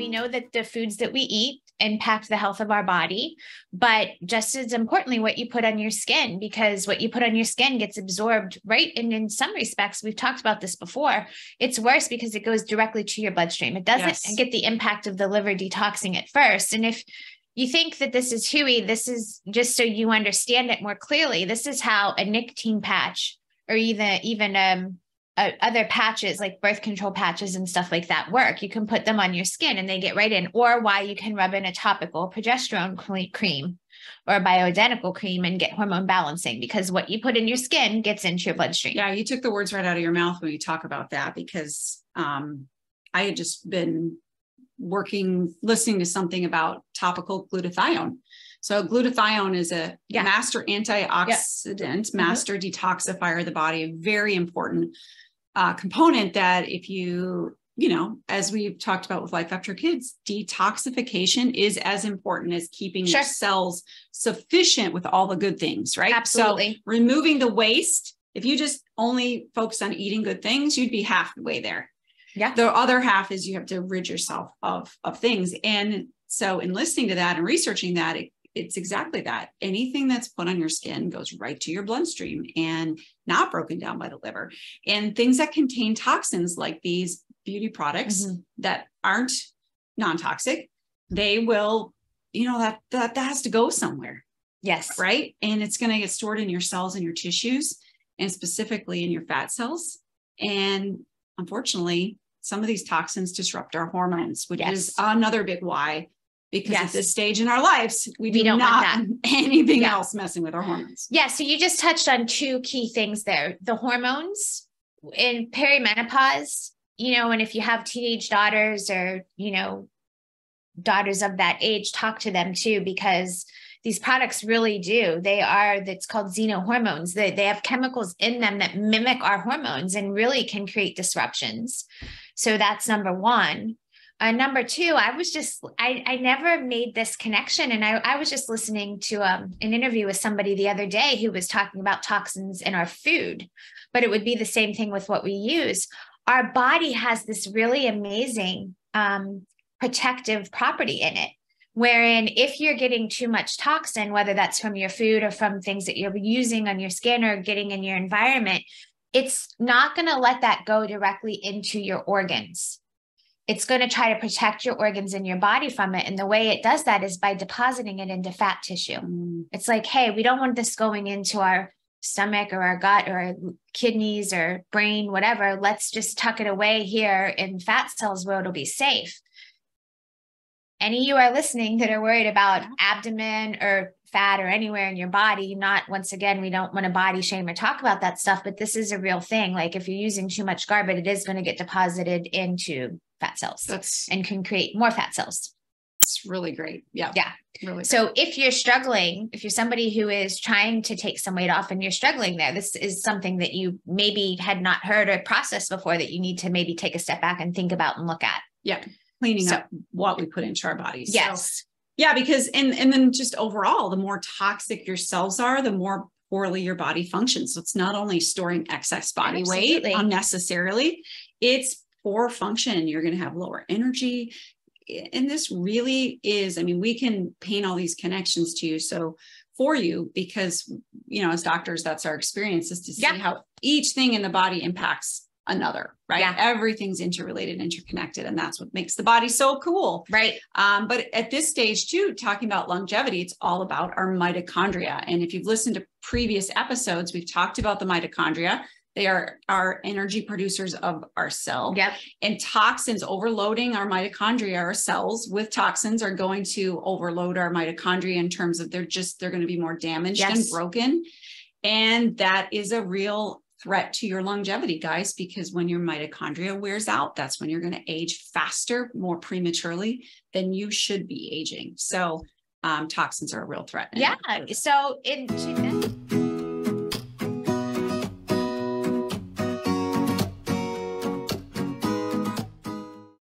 we know that the foods that we eat impact the health of our body, but just as importantly, what you put on your skin, because what you put on your skin gets absorbed, right? And in some respects, we've talked about this before, it's worse because it goes directly to your bloodstream. It doesn't get the impact of the liver detoxing at first. And if you think that this is hooey, this is just so you understand it more clearly. This is how a nicotine patch or even other patches like birth control patches and stuff like that work. You can put them on your skin and they get right in, or why you can rub in a topical progesterone cream or a bioidentical cream and get hormone balancing, because what you put in your skin gets into your bloodstream. Yeah, you took the words right out of your mouth when you talk about that, because I had just been listening to something about topical glutathione. So glutathione is a master antioxidant, master detoxifier of the body, a very important component that if you as we've talked about with Life After Kids, detoxification is as important as keeping your cells sufficient with all the good things, right? Absolutely. So removing the waste, if you just only focus on eating good things, you'd be half the way there. Yeah. The other half is you have to rid yourself of things. And so in listening to that and researching that, it's exactly that. Anything that's put on your skin goes right to your bloodstream and not broken down by the liver. And things that contain toxins like these beauty products that aren't non-toxic, they will, that has to go somewhere. Yes. Right. And it's going to get stored in your cells and your tissues, and specifically in your fat cells. And unfortunately, some of these toxins disrupt our hormones, which is another big why. Because at this stage in our lives, we don't want anything else messing with our hormones. Yeah. So you just touched on two key things there. The hormones in perimenopause, and if you have teenage daughters or, daughters of that age, talk to them too, because these products really do. That's called xenohormones. They have chemicals in them that mimic our hormones and really can create disruptions. So that's number one. Number two, I never made this connection. And I was just listening to an interview with somebody the other day who was talking about toxins in our food, but it would be the same thing with what we use. Our body has this really amazing protective property in it, wherein if you're getting too much toxin, whether that's from your food or from things that you're using on your skin or getting in your environment, it's not going to let that go directly into your organs. It's going to try to protect your organs in your body from it. And the way it does that is by depositing it into fat tissue. It's like, hey, we don't want this going into our stomach or our gut or our kidneys or brain, whatever. Let's just tuck it away here in fat cells where it'll be safe. Any of you are listening that are worried about abdomen or fat or anywhere in your body, once again, we don't want to body shame or talk about that stuff, but this is a real thing. Like if you're using too much garbage, it is going to get deposited into fat cells and can create more fat cells. It's really great. Yeah. Yeah. Really. So if you're struggling, if you're somebody who is trying to take some weight off and you're struggling there, this is something that you maybe had not heard or processed before that you need to maybe take a step back and think about and look at. Yeah. Cleaning up what we put into our bodies. Yes. So, yeah. Because, and then just overall, the more toxic your cells are, the more poorly your body functions. So it's not only storing excess body weight unnecessarily, it's poor function. You're going to have lower energy. And this really is, we can paint all these connections to you. So for you, because, as doctors, that's our experience, is to see how each thing in the body impacts another, right? Yeah. Everything's interrelated, interconnected. And that's what makes the body so cool. Right. But at this stage too, talking about longevity, it's all about our mitochondria. And if you've listened to previous episodes, we've talked about the mitochondria. They are our energy producers of our cell. Yep. And toxins overloading our mitochondria, our cells with toxins, are going to overload our mitochondria in terms of they're going to be more damaged and broken. And that is a real threat to your longevity, guys, because when your mitochondria wears out, that's when you're going to age faster, more prematurely than you should be aging. So toxins are a real threat. Yeah. So